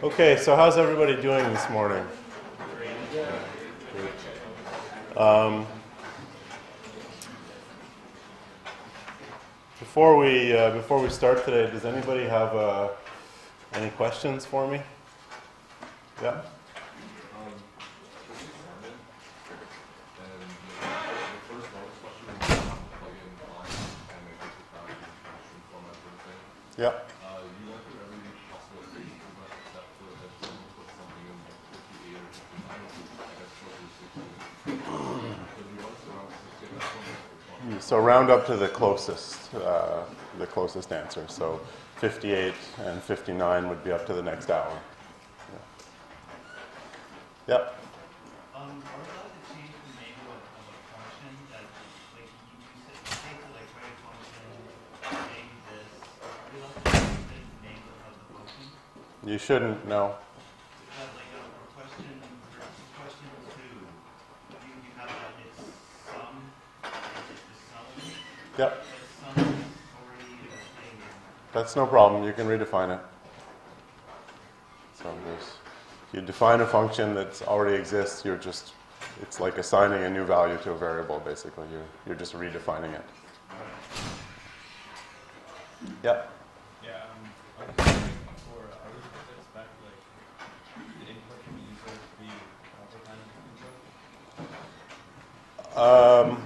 Okay, so how's everybody doing this morning? Before we start today, does anybody have any questions for me? Yeah. Yeah. So round up to the closest answer. So 58 and 59 would be up to the next hour. Yeah. Yep. Are we allowed to change the name of a function that, like, you say to, like, write a function, name this, are we allowed to change the name of the function? You shouldn't, no. Because, like, for question 2, you have that it's sum, it's the sum. Yep. But sum is already a thing. That's no problem. You can redefine it. So you define a function that already exists. It's like assigning a new value to a variable. Basically, you're just redefining it. Yep. Yeah. I was just wondering before, are we supposed to expect like the input from the user to be proper kind of input?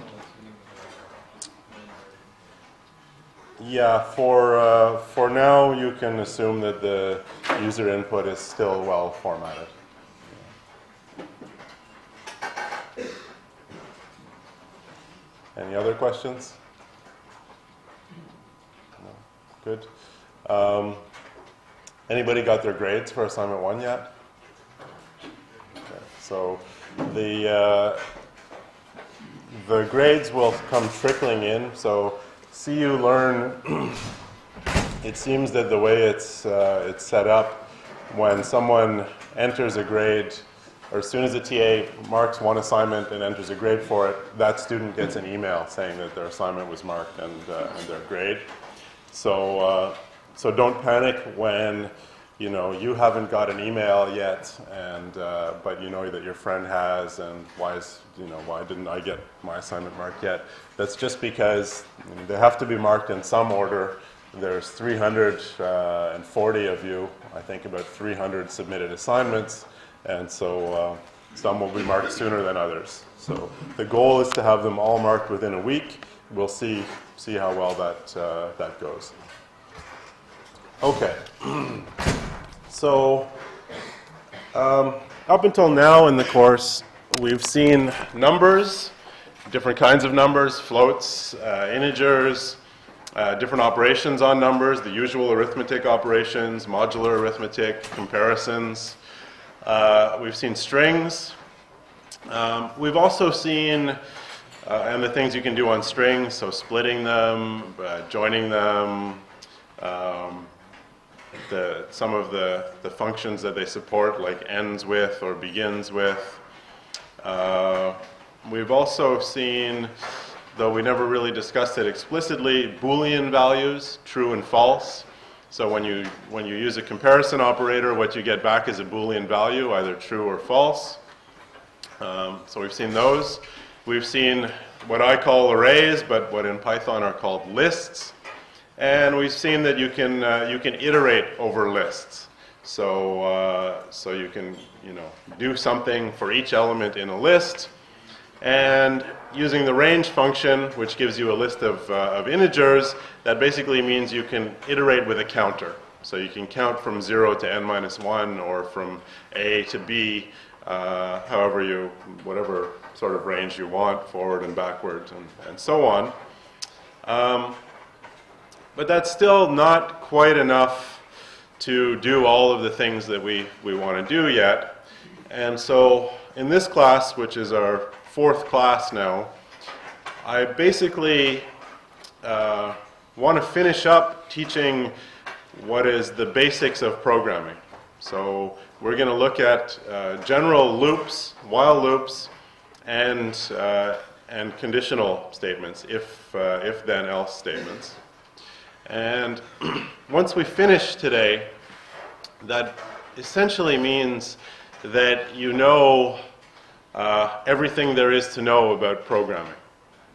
Yeah, for now, you can assume that the user input is still well formatted. Any other questions? No? Good. Anybody got their grades for assignment 1 yet? Okay, so the grades will come trickling in. So see you learn. It seems that the way it's set up, when someone enters a grade, or as soon as a TA marks one assignment and enters a grade for it, that student gets an email saying that their assignment was marked and their grade. So don't panic when you haven't got an email yet, but you know that your friend has, and why didn't I get my assignment marked yet? That's just because they have to be marked in some order. There's 340 of you. I think about 300 submitted assignments, and so some will be marked sooner than others. So the goal is to have them all marked within a week. We'll see how well that goes. Okay. So up until now in the course, we've seen numbers, different kinds of numbers, floats, integers, different operations on numbers, the usual arithmetic operations, modular arithmetic, comparisons. We've seen strings. We've also seen, and the things you can do on strings, so splitting them, joining them, some of the functions that they support, like ends with or begins with. We've also seen, though we never really discussed it explicitly, boolean values, true and false. So when you use a comparison operator, what you get back is a boolean value, either true or false. So we've seen those. We've seen what I call arrays, but what in Python are called lists. And we've seen that you can iterate over lists. So you can do something for each element in a list, and using the range function, which gives you a list of integers, that basically means you can iterate with a counter. So you can count from 0 to n-1, or from A to B, whatever sort of range you want, forward and backward, and so on. But that's still not quite enough to do all of the things that we want to do yet. And so in this class, which is our 4th class now, I basically want to finish up teaching what is the basics of programming. So we're going to look at general loops, while loops, and conditional statements, if then else statements. And once we finish today, that essentially means that you know everything there is to know about programming.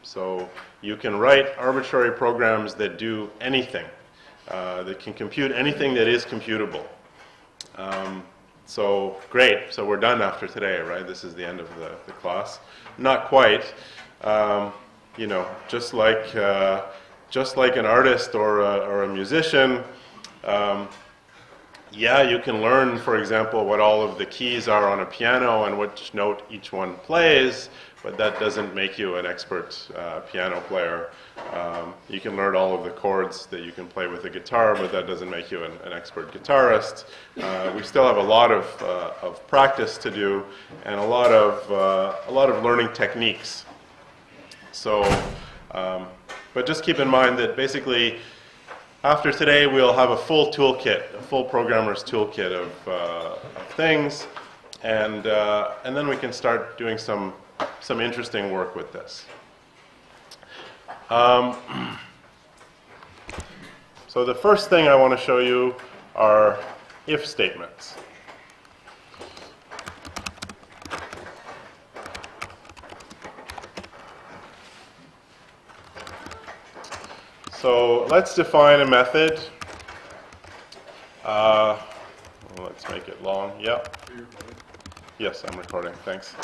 So you can write arbitrary programs that do anything, that can compute anything that is computable. So great, so we're done after today, right? This is the end of the class. Not quite. You know, just like an artist or a musician, yeah, you can learn, for example, what all of the keys are on a piano and which note each one plays, but that doesn't make you an expert piano player. You can learn all of the chords that you can play with a guitar, but that doesn't make you an expert guitarist. We still have a lot of practice to do and a lot of learning techniques. So, but just keep in mind that basically, after today, we'll have a full toolkit, a full programmer's toolkit of things, and then we can start doing some interesting work with this. So the first thing I want to show you are if statements. So let's define a method. Let's make it long. Yep. Yes, I'm recording. Thanks.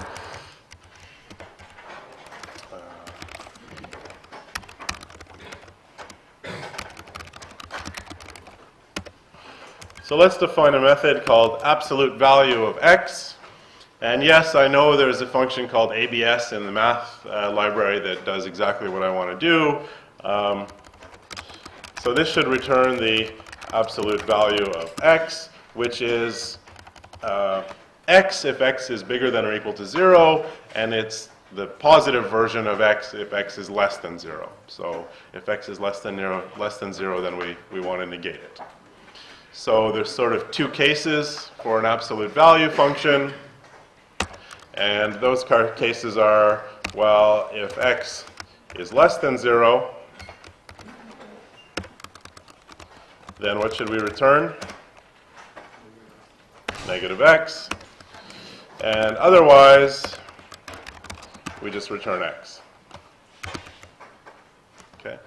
So let's define a method called absolute value of x. And yes, I know there's a function called ABS in the math library that does exactly what I want to do. So this should return the absolute value of x, which is x if x is bigger than or equal to 0, and it's the positive version of x if x is less than 0. So if x is less than 0, then we want to negate it. So there's sort of two cases for an absolute value function, and those cases are, well, if x is less than 0, then what should we return? Negative x. And otherwise, we just return x. Okay.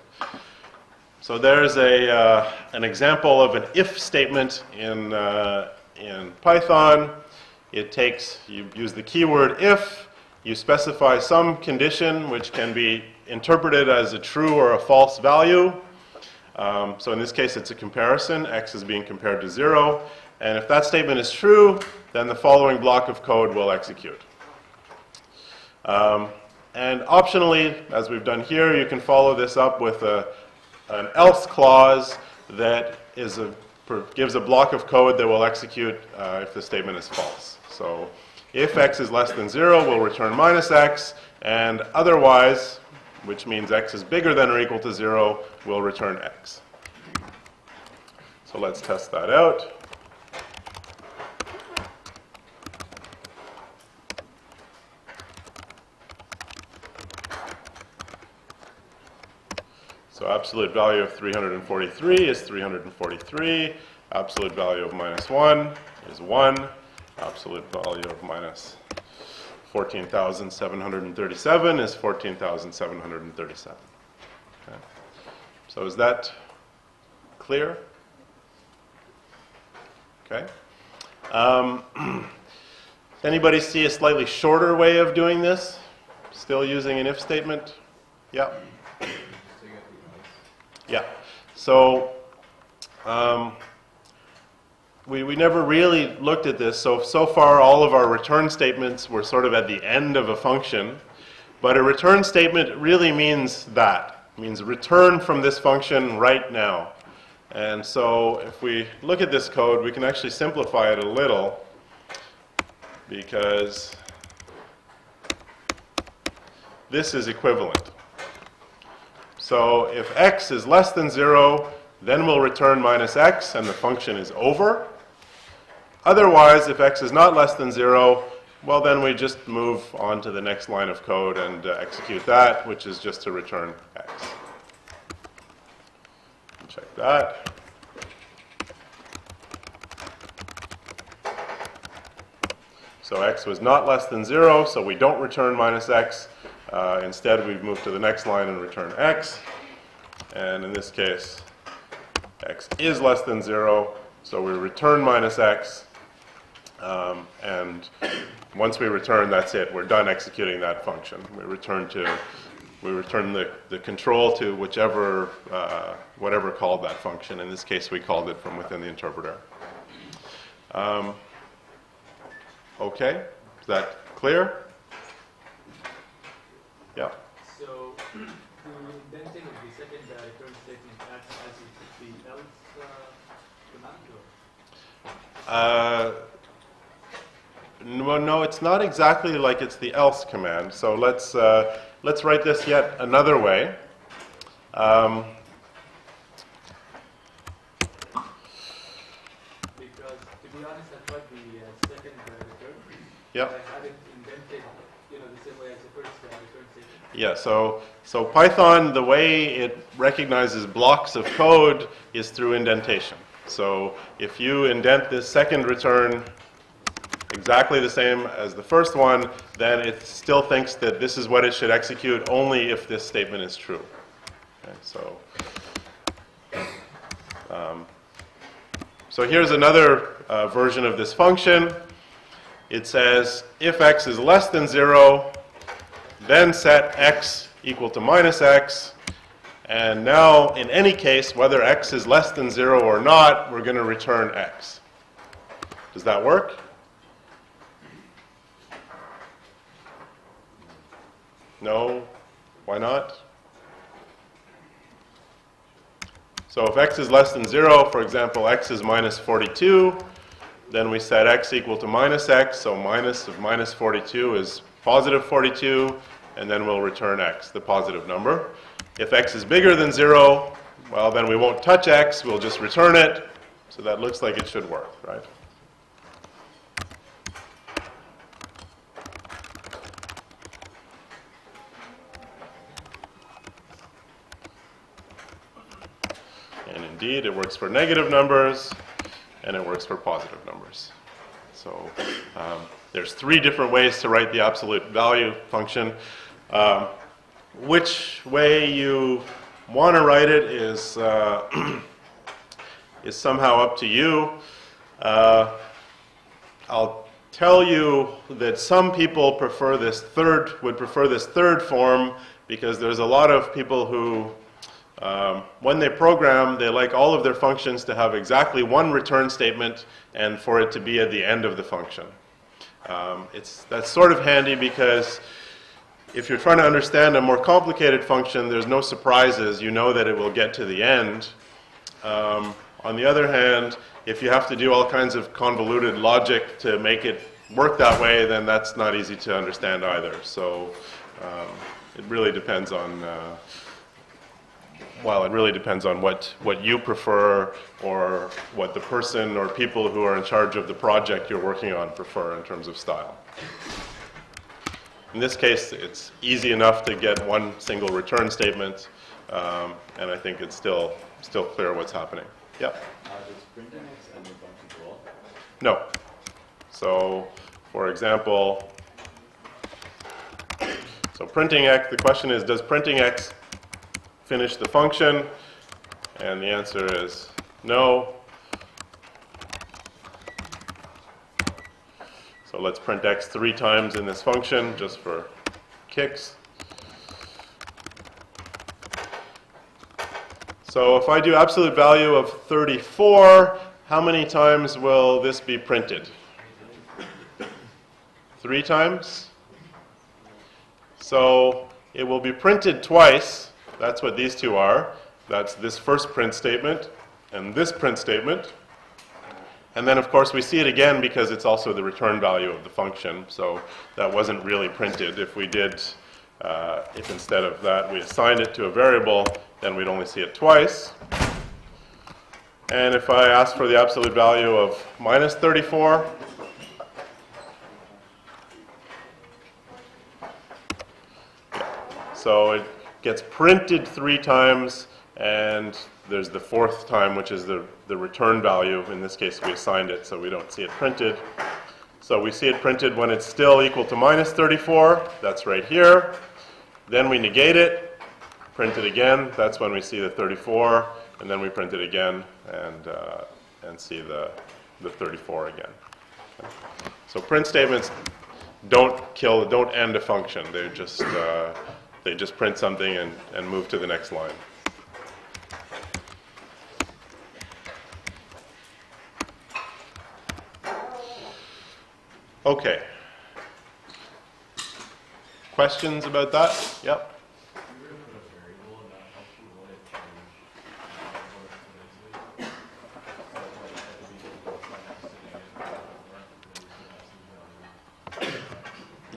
So there's an example of an if statement in Python. You use the keyword if, you specify some condition which can be interpreted as a true or a false value. So in this case, it's a comparison. X is being compared to 0. And if that statement is true, then the following block of code will execute. And optionally, as we've done here, you can follow this up with an else clause that gives a block of code that will execute if the statement is false. So if x is less than 0, we'll return minus x, and otherwise, which means x is bigger than or equal to 0, we'll return x. So let's test that out. So absolute value of 343 is 343. Absolute value of minus 1 is 1. Absolute value of minus 14,737 is 14,737. Okay. So is that clear? Okay. Anybody see a slightly shorter way of doing this? Still using an if statement? Yeah. Yeah. So we never really looked at this. So far, all of our return statements were sort of at the end of a function. But a return statement really means that. It means return from this function right now. And so if we look at this code, we can actually simplify it a little, because this is equivalent. So if x is less than 0, then we'll return minus x, and the function is over. Otherwise, if x is not less than 0, well, then we just move on to the next line of code and execute that, which is just to return x. check that. So x was not less than 0, so we don't return minus x. Instead, we've moved to the next line and return x. And in this case, x is less than 0, so we return minus x. And once we return, that's it. We're done executing that function. We return the control to whichever, whatever called that function. In this case, we called it from within the interpreter. Okay, is that clear? Yeah. So, the indenting of the second return statement acts as the else command? No, it's not exactly like it's the else command. So let's write this yet another way. Because, to be honest, I thought the second return, Yep. I had it indented, the same way as the first return statement. Yeah, so Python, the way it recognizes blocks of code is through indentation. So if you indent this second return exactly the same as the first one, then it still thinks that this is what it should execute only if this statement is true. Okay, so here's another version of this function. It says if x is less than 0, then set x equal to minus x. And now, in any case, whether x is less than 0 or not, we're going to return x. Does that work? No? Why not? So if x is less than 0, for example, x is minus 42, then we set x equal to minus x, so minus of minus 42 is positive 42, and then we'll return x, the positive number. If x is bigger than 0, well, then we won't touch x, we'll just return it. So that looks like it should work, right? And indeed, it works for negative numbers, and it works for positive numbers. So there's 3 different ways to write the absolute value function. Which way you want to write it is somehow up to you. I'll tell you that some people would prefer this third form, because there's a lot of people who, when they program, they like all of their functions to have exactly one return statement and for it to be at the end of the function. That's sort of handy because if you're trying to understand a more complicated function, there's no surprises. You know that it will get to the end. On the other hand, if you have to do all kinds of convoluted logic to make it work that way, then that's not easy to understand either. So it really depends on what you prefer, or what the person or people who are in charge of the project you're working on prefer in terms of style. In this case, it's easy enough to get one single return statement, and I think it's still clear what's happening. Yeah? Does printing x end the function as well? No. So, for example, printing x, the question is, does printing x finish the function? And the answer is no. So let's print x 3 times in this function, just for kicks. So if I do absolute value of 34, how many times will this be printed? 3 times? So it will be printed twice. That's what these two are. That's this first print statement and this print statement. And then, of course, we see it again because it's also the return value of the function. So that wasn't really printed. If if instead of that we assigned it to a variable, then we'd only see it twice. And if I ask for the absolute value of minus 34, so it gets printed 3 times, and there's the fourth time, which is the return value. In this case, we assigned it, so we don't see it printed. So we see it printed when it's still equal to minus 34. That's right here. Then we negate it, print it again. That's when we see the 34, and then we print it again and see the 34 again. So print statements don't end a function. They just print something and move to the next line. Okay. Questions about that? Yep.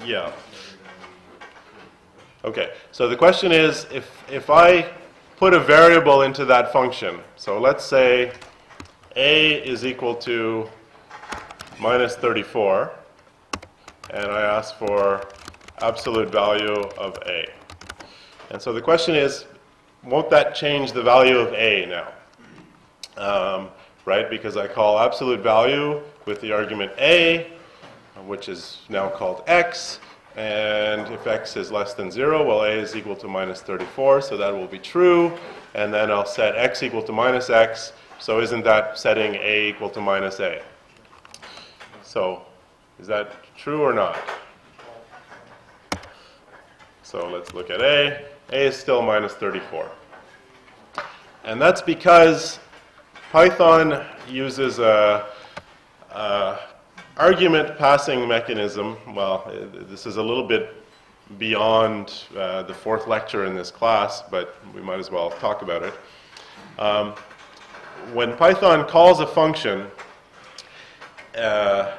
Yeah. Okay, so the question is, if I put a variable into that function, so let's say a is equal to minus 34, and I ask for absolute value of a. And so the question is, won't that change the value of a now? Right, because I call absolute value with the argument a, which is now called x, and if x is less than 0, well, a is equal to minus 34, so that will be true, and then I'll set x equal to minus x, so isn't that setting a equal to minus a? So, is that true or not? So let's look at a. A is still minus 34. And that's because Python uses a argument passing mechanism. Well, this is a little bit beyond the fourth lecture in this class, but we might as well talk about it. When Python calls a function, that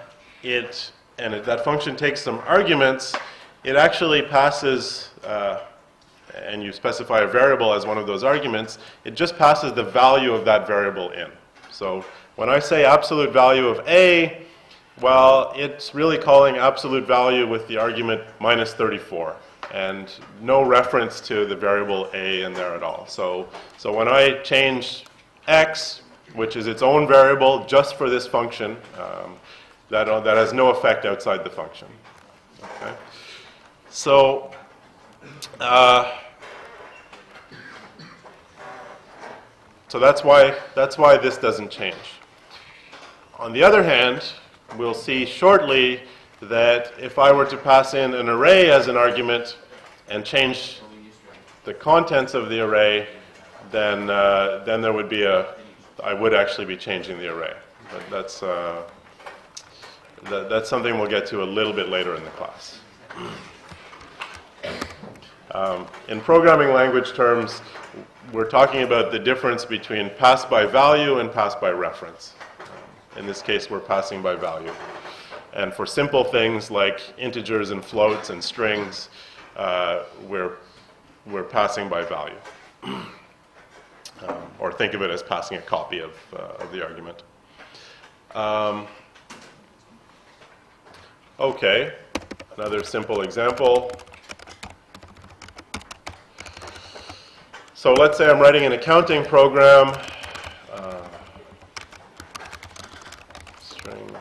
function takes some arguments, it actually passes, and you specify a variable as one of those arguments, it just passes the value of that variable in. So when I say absolute value of a, well, it's really calling absolute value with the argument minus 34, and no reference to the variable a in there at all. So when I change x, which is its own variable just for this function, that has no effect outside the function. Okay? So that's why this doesn't change. On the other hand, we'll see shortly that if I were to pass in an array as an argument and change the contents of the array, then there would be I would actually be changing the array. But that's something we'll get to a little bit later in the class. In programming language terms, we're talking about the difference between pass by value and pass by reference. In this case, we're passing by value. And for simple things like integers and floats and strings, we're passing by value. Or think of it as passing a copy of the argument. Okay, another simple example. So let's say I'm writing an accounting program. String.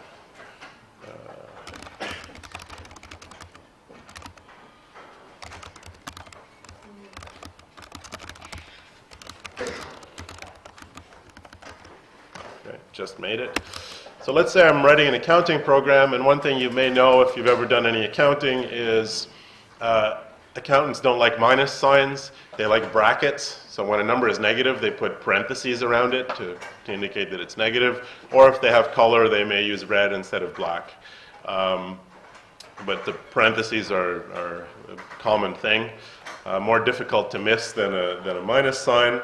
Okay, just made it. So let's say I'm writing an accounting program, and one thing you may know if you've ever done any accounting is accountants don't like minus signs. They like brackets. So when a number is negative, they put parentheses around it to indicate that it's negative. Or if they have color, they may use red instead of black. But the parentheses are a common thing, more difficult to miss than a minus sign.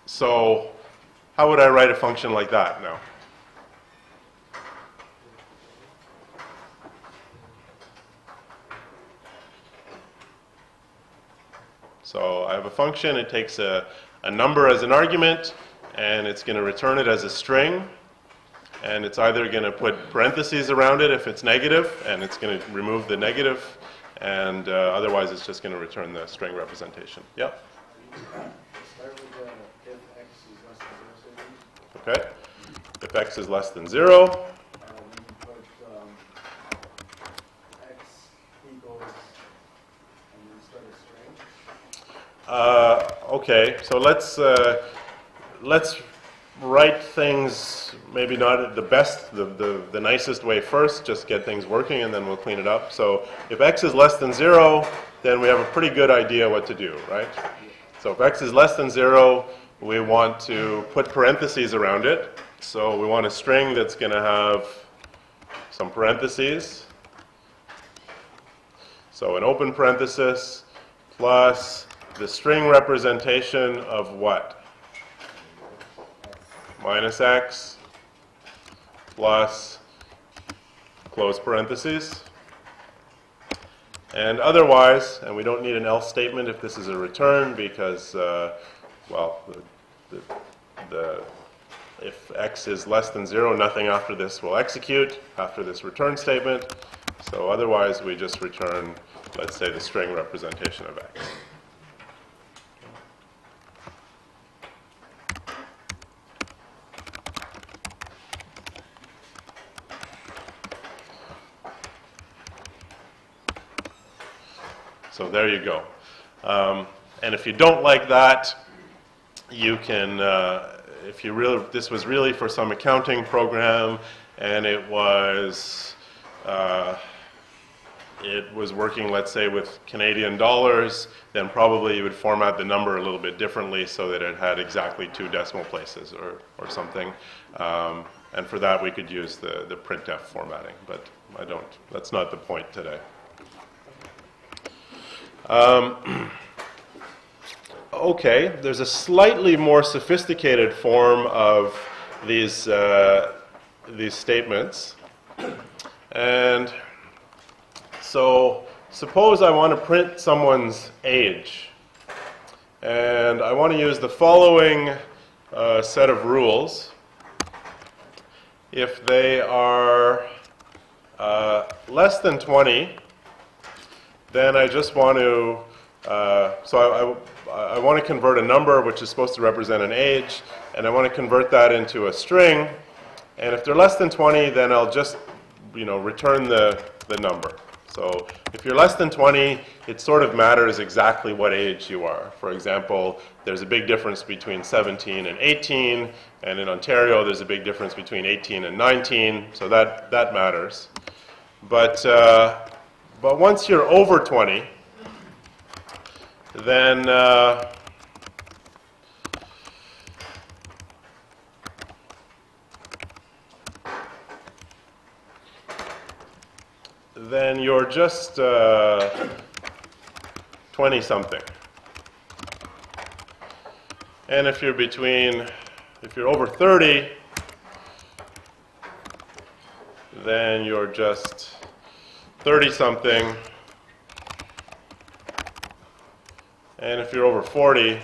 So how would I write a function like that now? So I have a function, it takes a number as an argument, and it's going to return it as a string, and it's either going to put parentheses around it if it's negative, and it's going to remove the negative and otherwise it's just going to return the string representation. Yep. Start with if x is less than 0 statement. Okay. If x is less than 0, Then you put x equals, and then start a string. okay, so let's write things maybe not the best, the nicest way first, just get things working, and then we'll clean it up. So if x is less than 0, then we have a pretty good idea what to do, right? So if x is less than 0, we want to put parentheses around it. So we want a string that's going to have some parentheses. So an open parenthesis plus the string representation of what? Minus x plus close parentheses. And otherwise, and we don't need an else statement if this is a return because, well, if x is less than 0, nothing after this will execute after this return statement. So otherwise, we just return, let's say, the string representation of x. So there you go. And if you don't like that, you can, this was really for some accounting program, and it was working, let's say, with Canadian dollars, then probably you would format the number a little bit differently so that it had exactly 2 decimal places or something. And for that, we could use the printf formatting, but that's not the point today. Okay, there's a slightly more sophisticated form of these statements. And so suppose I want to print someone's age. And I want to use the following set of rules. If they are less than 20, then I just want to, I want to convert a number which is supposed to represent an age, and I want to convert that into a string. And if they're less than 20, then I'll just, return the number. So if you're less than 20, it sort of matters exactly what age you are. For example, there's a big difference between 17 and 18, and in Ontario, there's a big difference between 18 and 19, so that matters. But once you're over 20, then you're just 20-something. And if you're over 30, then you're just 30-something. And if you're over 40,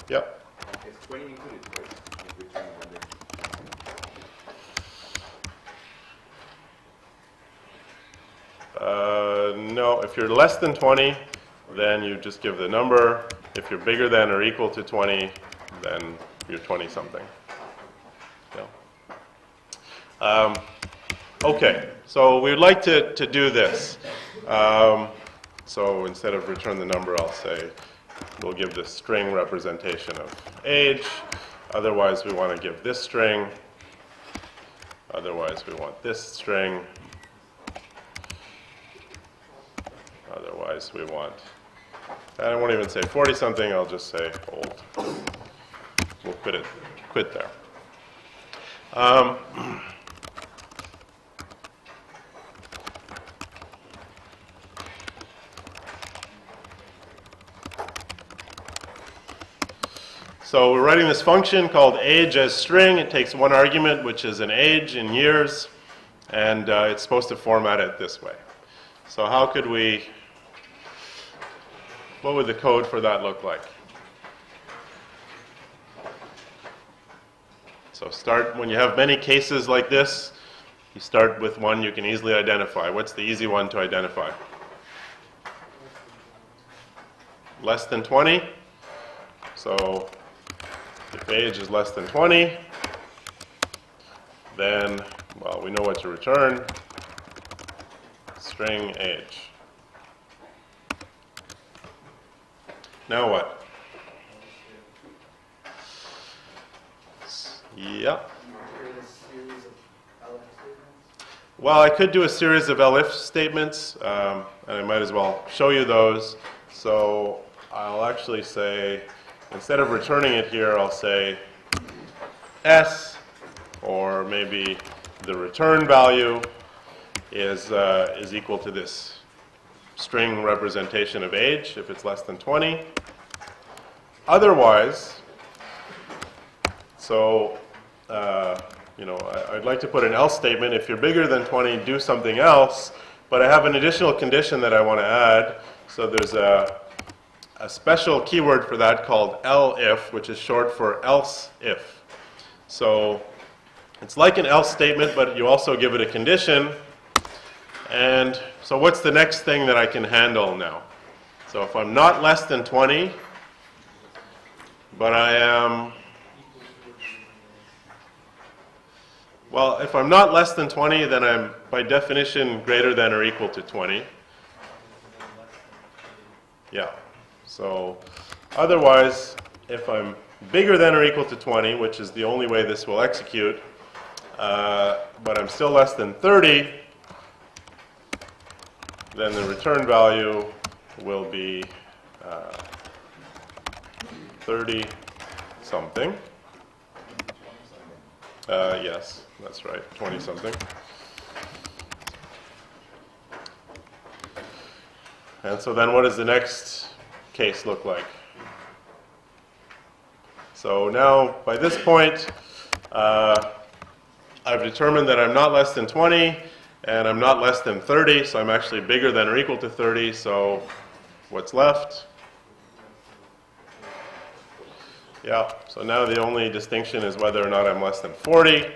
yep. Is 20 included, right? If we turn under. No, if you're less than 20, then you just give the number. If you're bigger than or equal to 20, then you're 20-something. Yeah. Okay, so we'd like to do this. So instead of return the number, I'll say we'll give the string representation of age. Otherwise, we want to give this string. Otherwise, we want this string. Otherwise, we want, I won't even say 40-something, I'll just say old. We'll quit there. So we're writing this function called age as string. It takes one argument, which is an age in years, and it's supposed to format it this way. So how could what would the code for that look like? So when you have many cases like this, You start with one you can easily identify. What's the easy one to identify? Less than 20. So if age is less than 20, then, well, we know what to return. String age. Now what? Yeah. Create a series of elif statements. Well, I could do a series of elif statements, and I might as well show you those. So I'll actually say, instead of returning it here, I'll say s, or maybe the return value is equal to this string representation of age if it's less than 20. Otherwise, so I'd like to put an else statement. If you're bigger than 20, do something else. But I have an additional condition that I want to add. So there's a special keyword for that called elif, which is short for else if. So it's like an else statement, but you also give it a condition. And so what's the next thing that I can handle now? So if I'm not less than 20, but I am, well, if I'm not less than 20, then I'm by definition greater than or equal to 20. Yeah. So otherwise, if I'm bigger than or equal to 20, which is the only way this will execute, but I'm still less than 30, then the return value will be 30 something. Yes, that's right, 20 something. And so then what does the next case look like? So now, by this point, I've determined that I'm not less than 20, and I'm not less than 30, so I'm actually bigger than or equal to 30, so what's left? Yeah, so now the only distinction is whether or not I'm less than 40.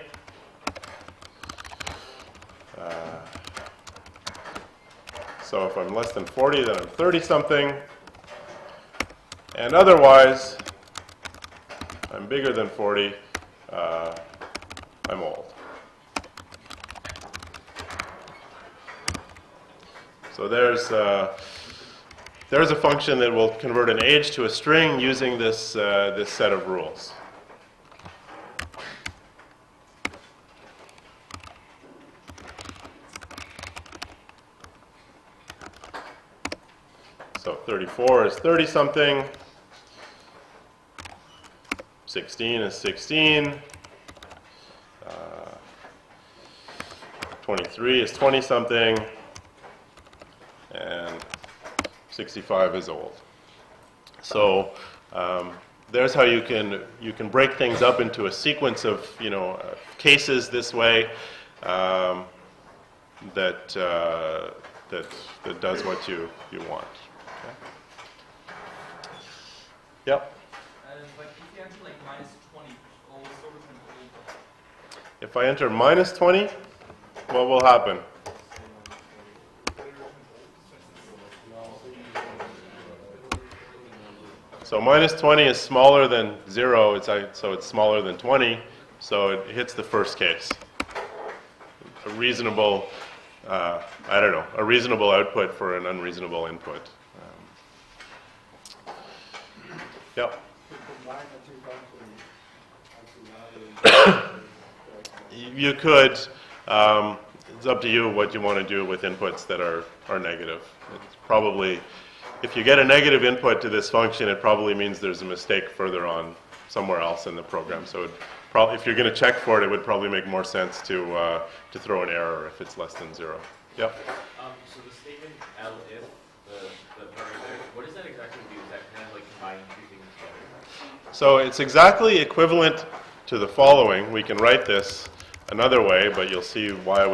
So if I'm less than 40, then I'm 30-something. And otherwise, I'm bigger than 40, I'm old. So there's a function that will convert an age to a string using this, this set of rules. So 34 is 30-something. 16 is 16. 23 is 20-something. And 65 is old. So there's how you can break things up into a sequence of cases this way that does what you want. Okay. Yep. Like if you enter like -20, old sort of an old. If I enter -20, what will happen? So -20 is smaller than 0, so it's smaller than 20, so it hits the first case. A reasonable, a reasonable output for an unreasonable input. Yep. You could. It's up to you what you want to do with inputs that are negative. It's probably, if you get a negative input to this function, it probably means there's a mistake further on somewhere else in the program. So if you're going to check for it, it would probably make more sense to throw an error if it's less than 0. Yep. So the statement elif, the parameter, what does that exactly do? Is that kind of like combining two things together? So it's exactly equivalent to the following. We can write this another way, but you'll see why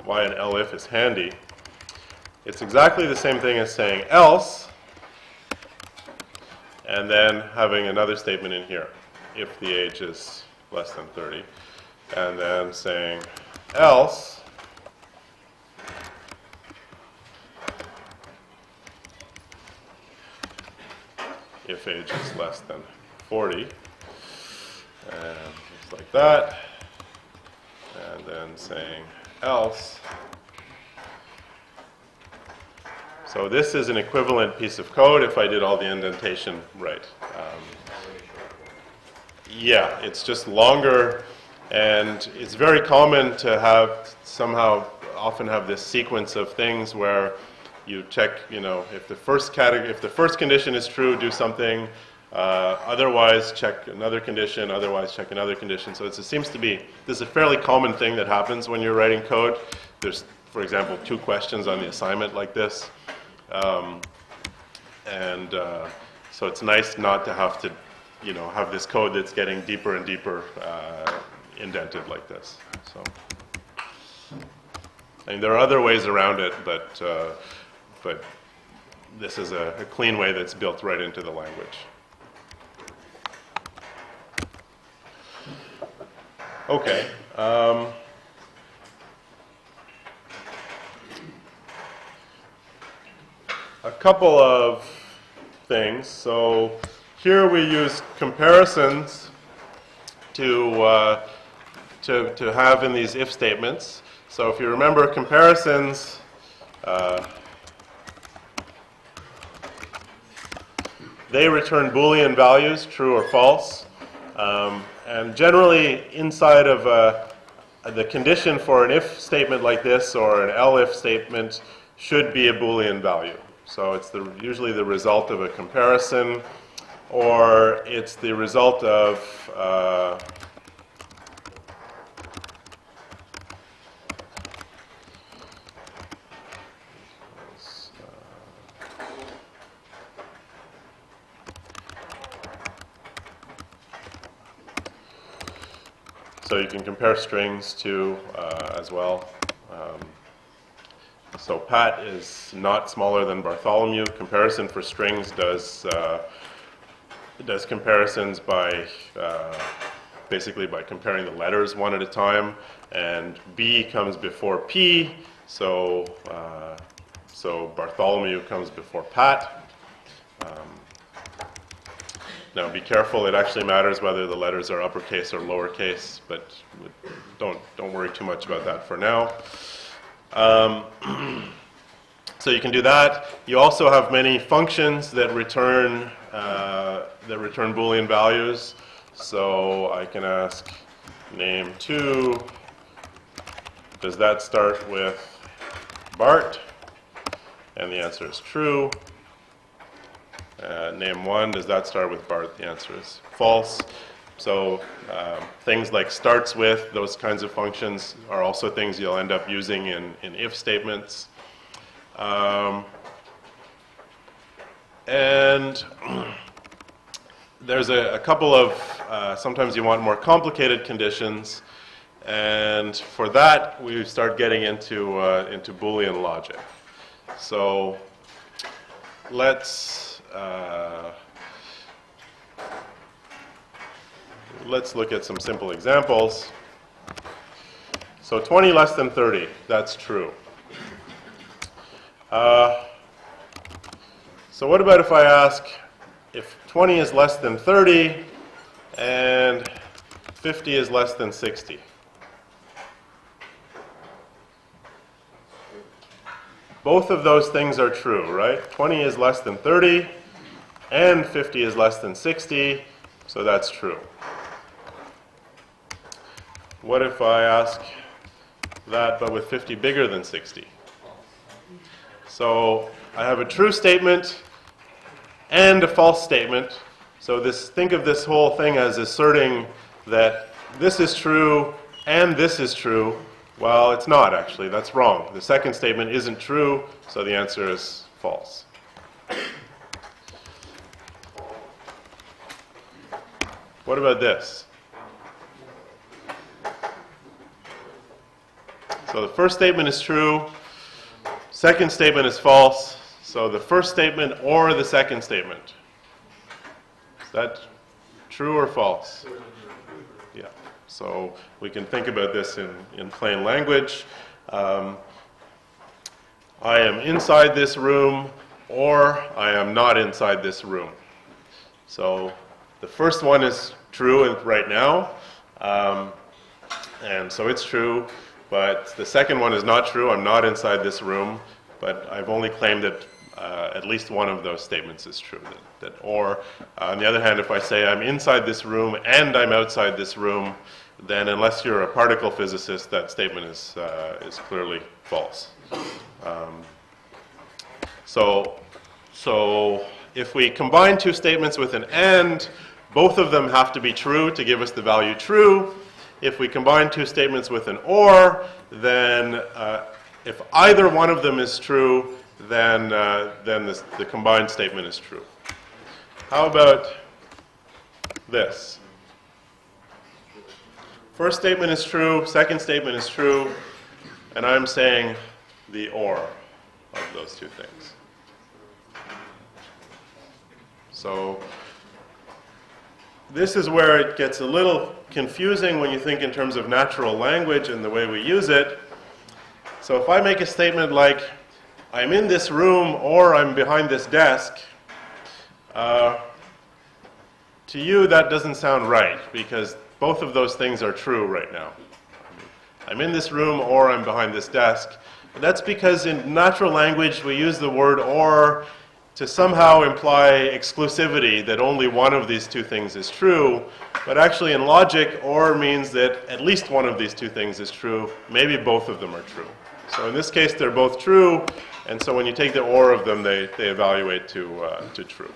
why an elif is handy. It's exactly the same thing as saying else, and then having another statement in here, if the age is less than 30, and then saying else if age is less than 40, and just like that, and then saying else. So this is an equivalent piece of code if I did all the indentation right. Yeah, it's just longer, and it's very common to have often have this sequence of things where you check, if the first condition is true, do something, otherwise check another condition, otherwise check another condition. So this is a fairly common thing that happens when you're writing code. There's, for example, 2 questions on the assignment like this. So it's nice not to have to, have this code that's getting deeper and deeper indented like this. So, there are other ways around it, but this is a clean way that's built right into the language. Okay. A couple of things. So here we use comparisons to have in these if statements. So if you remember, comparisons they return Boolean values, true or false, and generally inside of the condition for an if statement like this or an elif statement should be a Boolean value. So it's usually the result of a comparison, or it's the result of so you can compare strings too as well. So Pat is not smaller than Bartholomew. Comparison for strings does comparisons by basically by comparing the letters one at a time, and B comes before P. So Bartholomew comes before Pat. Now be careful, it actually matters whether the letters are uppercase or lowercase, but don't worry too much about that for now. So you can do that. You also have many functions that return Boolean values. So I can ask name2, does that start with Bart? And the answer is true. Name1, does that start with Bart? The answer is false. So things like starts with, those kinds of functions are also things you'll end up using in if statements. And there's a couple of, sometimes you want more complicated conditions, and for that we start getting into Boolean logic. So let's look at some simple examples. So 20 less than 30, that's true. So what about if I ask if 20 is less than 30 and 50 is less than 60? Both of those things are true, right? 20 is less than 30 and 50 is less than 60, so that's true. What if I ask that but with 50 bigger than 60? So I have a true statement and a false statement. So think of this whole thing as asserting that this is true and this is true. Well, it's not actually. That's wrong. The second statement isn't true, so the answer is false. What about this? So the first statement is true, second statement is false. So the first statement or the second statement. Is that true or false? Yeah. So we can think about this in plain language. I am inside this room, or I am not inside this room. So the first one is true right now, and so it's true, but the second one is not true. I'm not inside this room, but I've only claimed that at least one of those statements is true. Or, on the other hand, if I say I'm inside this room and I'm outside this room, then unless you're a particle physicist, that statement is clearly false. So if we combine two statements with an and, both of them have to be true to give us the value true. If we combine two statements with an or, then if either one of them is true, then the combined statement is true. How about this? First statement is true, second statement is true, and I'm saying the or of those two things. So this is where it gets a little confusing when you think in terms of natural language and the way we use it. So if I make a statement like, I'm in this room or I'm behind this desk, to you that doesn't sound right because both of those things are true right now. I'm in this room or I'm behind this desk. And that's because in natural language we use the word or to somehow imply exclusivity, that only one of these two things is true. But actually in logic, or means that at least one of these two things is true. Maybe both of them are true. So in this case, they're both true. And so when you take the or of them, they evaluate to true.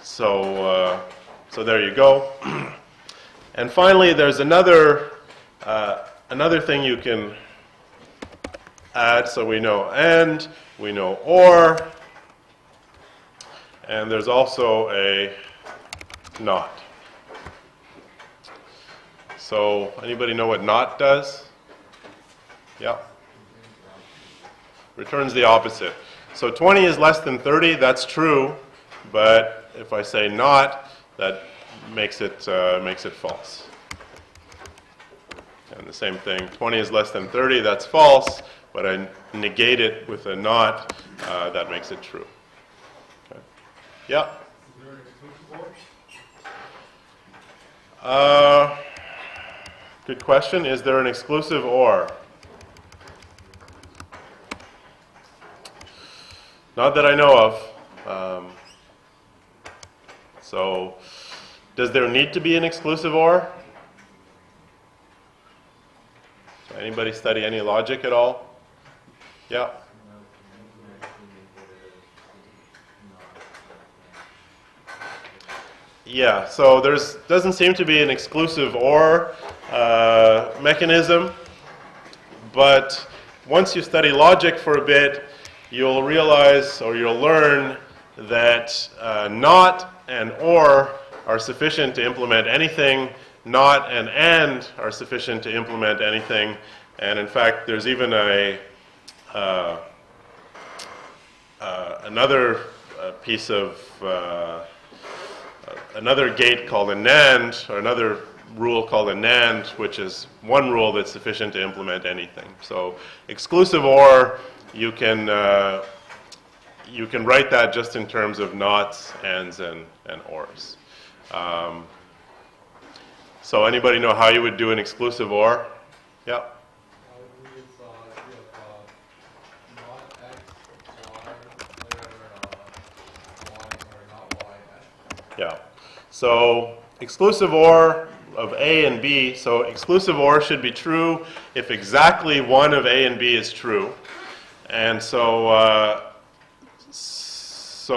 So there you go. And finally, there's another thing you can add. So we know and, we know or, and there's also a not. So anybody know what not does? Yeah. Returns the opposite. So 20 is less than 30, that's true, but if I say not, that makes it false. And the same thing, 20 is less than 30, that's false, but I negate it with a not, that makes it true. Okay. Yeah? Good question. Is there an exclusive or? Not that I know of. So, does there need to be an exclusive or? So anybody study any logic at all? Yeah. Yeah, so doesn't seem to be an exclusive or mechanism, but once you study logic for a bit, you'll realize or you'll learn that not and or are sufficient to implement anything, not and are sufficient to implement anything, and in fact there's even another piece of another gate called a NAND, or another rule called a NAND, which is one rule that's sufficient to implement anything. So exclusive or, you can write that just in terms of nots, ands, and ors. So anybody know how you would do an exclusive or? Yeah. Yeah. So exclusive or of A and B, so exclusive or should be true if exactly one of A and B is true. And so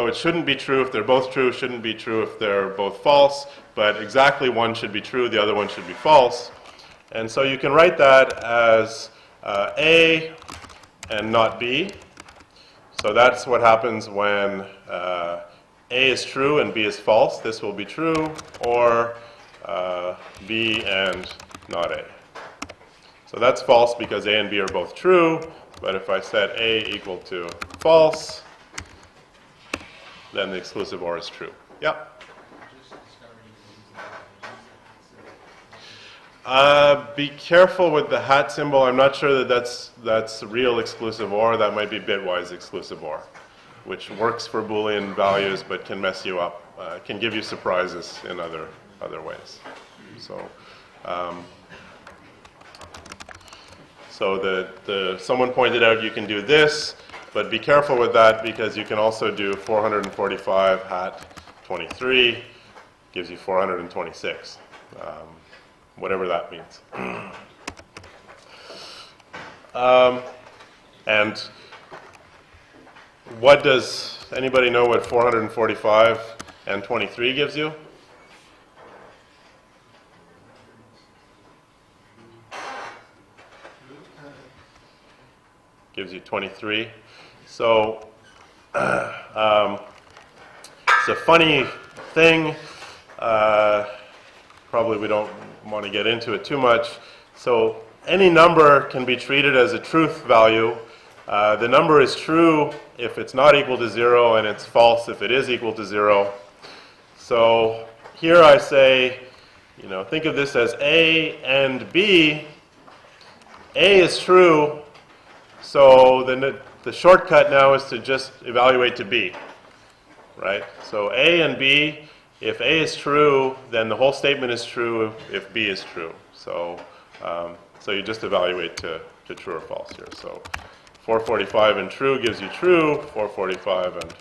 it shouldn't be true if they're both true, shouldn't be true if they're both false, but exactly one should be true, the other one should be false. And so you can write that as A and not B. So that's what happens when A is true and B is false. This will be true, or B and not A. So that's false because A and B are both true, but if I set A equal to false, then the exclusive or is true. Yeah? Be careful with the hat symbol. I'm not sure that that's real exclusive OR. That might be bitwise exclusive OR, which works for Boolean values but can mess you up, can give you surprises in other ways. So, someone pointed out you can do this, but be careful with that because you can also do 445 hat 23, gives you 426. Whatever that means. And what does anybody know what 445 and 23 gives you? Gives you 23. So it's a funny thing. Probably we don't want to get into it too much. So any number can be treated as a truth value. The number is true if it's not equal to 0, and it's false if it is equal to 0. So here I say, think of this as A and B. A is true, so the shortcut now is to just evaluate to B, right? So A and B. If A is true, then the whole statement is true if B is true. So you just evaluate to true or false here. So 445 and true gives you true. 445 and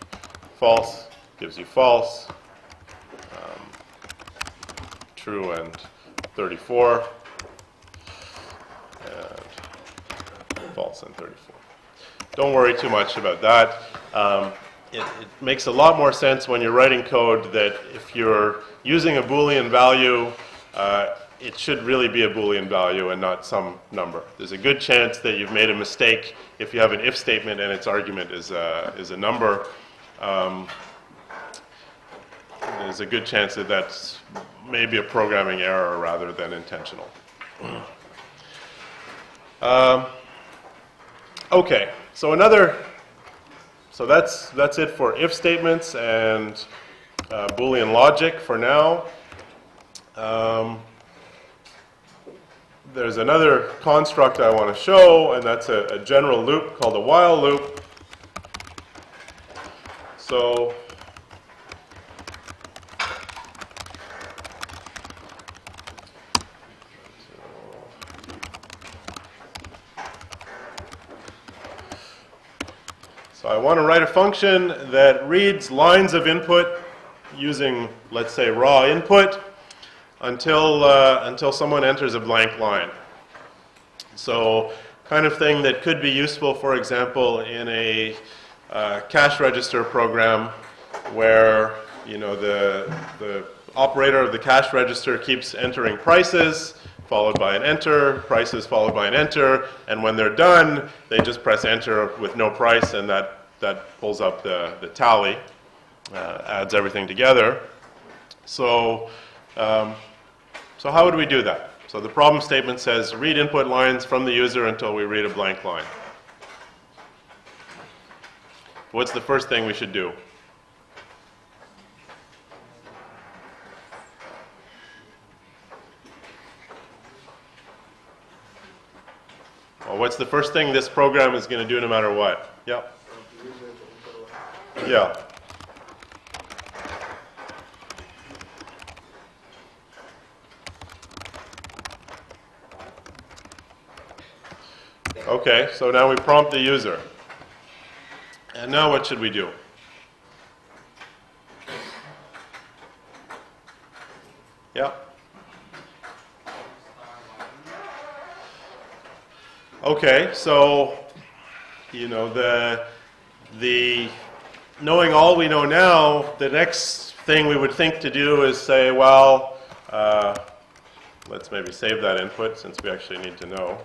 false gives you false. True and 34. And false and 34. Don't worry too much about that. It makes a lot more sense when you're writing code that if you're using a Boolean value, it should really be a Boolean value and not some number. There's a good chance that you've made a mistake if you have an if statement and its argument is a number. There's a good chance that that's maybe a programming error rather than intentional. Okay, so that's it for if statements and Boolean logic for now. There's another construct I want to show, and that's a general loop called a while loop. So I want to write a function that reads lines of input using, let's say, raw input until someone enters a blank line. So kind of thing that could be useful, for example, in a cash register program where the operator of the cash register keeps entering prices followed by an enter, prices followed by an enter, and when they're done, they just press enter with no price, and that pulls up the tally, adds everything together. So how would we do that? So the problem statement says read input lines from the user until we read a blank line. What's the first thing we should do? Well, what's the first thing this program is going to do no matter what? Yeah. Yeah. Okay, so now we prompt the user. And now what should we do? Yeah. Okay, so the knowing all we know now, the next thing we would think to do is say, well, let's maybe save that input since we actually need to know.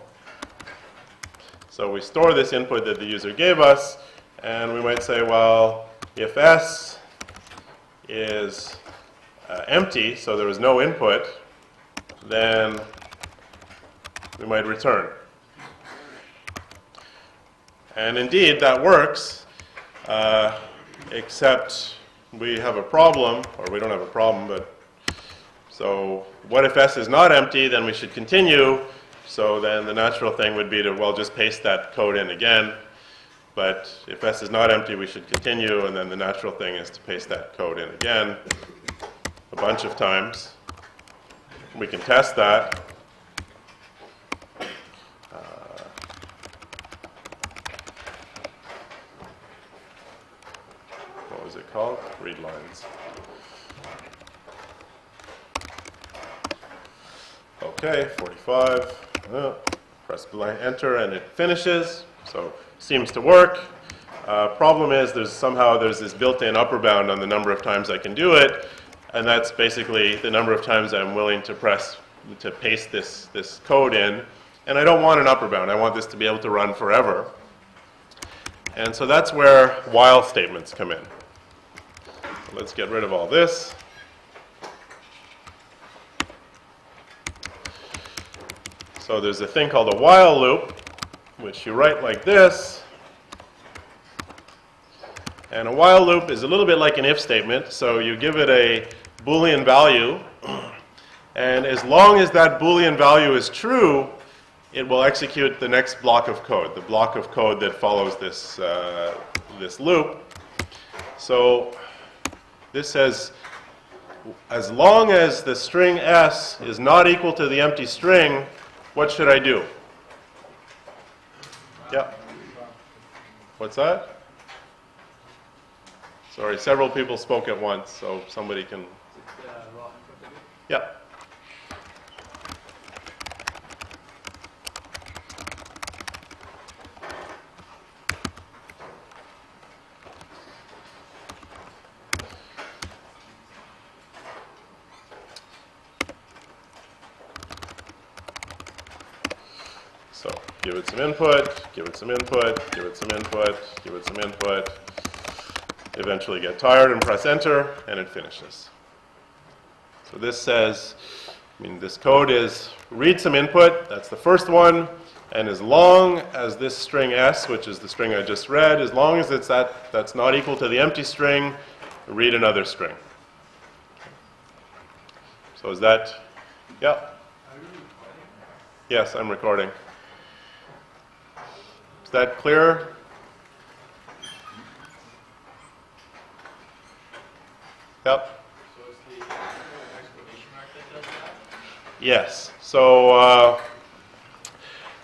So we store this input that the user gave us, and we might say, well, if S is empty, so there was no input, then we might return. And indeed, that works, except we have a problem, or we don't have a problem, but So what if S is not empty? Then we should continue. So then the natural thing would be to, well, just paste that code in again. But if S is not empty, we should continue. And then the natural thing is to paste that code in again a bunch of times. We can test that. What was it called? Read lines. Okay, 45. Press blank enter and it finishes. So seems to work. Problem is there's this built-in upper bound on the number of times I can do it, and that's basically the number of times I'm willing to paste this code in. And I don't want an upper bound. I want this to be able to run forever. And so that's where while statements come in. So let's get rid of all this. So there's a thing called a while loop, which you write like this. And a while loop is a little bit like an if statement. So you give it a boolean value, and as long as that boolean value is true, it will execute the next block of code, the block of code that follows this loop. So this says, as long as the string S is not equal to the empty string, what should I do? Yeah. What's that? Sorry, several people spoke at once, so somebody can. Yeah. So give it some input, give it some input, give it some input, give it some input. Eventually get tired and press enter, and it finishes. So this says, this code is read some input, that's the first one, and as long as this string S, which is the string I just read, as long as it's that's not equal to the empty string, read another string. So is that, yeah? Are you recording? Yes, I'm recording. Is that clear? Yep. So it's the exclamation mark that does that? Yes. So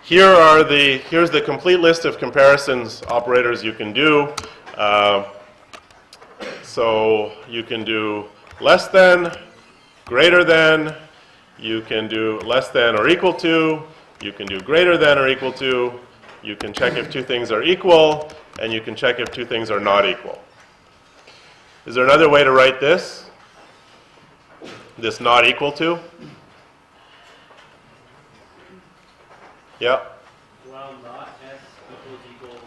here's the complete list of comparisons operators you can do. So you can do less than, greater than, you can do less than or equal to, you can do greater than or equal to, you can check if two things are equal, and you can check if two things are not equal. Is there another way to write this? This not equal to? Yeah. Well, not S equals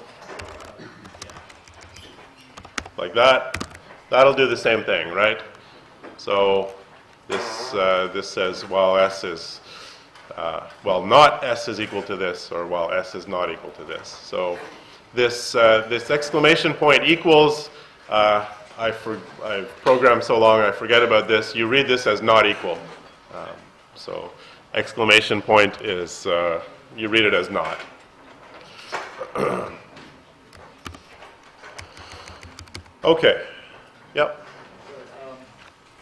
Like that. That'll do the same thing, right? So this says while S is not S is equal to this, or while S is not equal to this. So this exclamation point equals. I've programmed so long I forget about this. You read this as not equal. So exclamation point is you read it as not. Okay. Yep.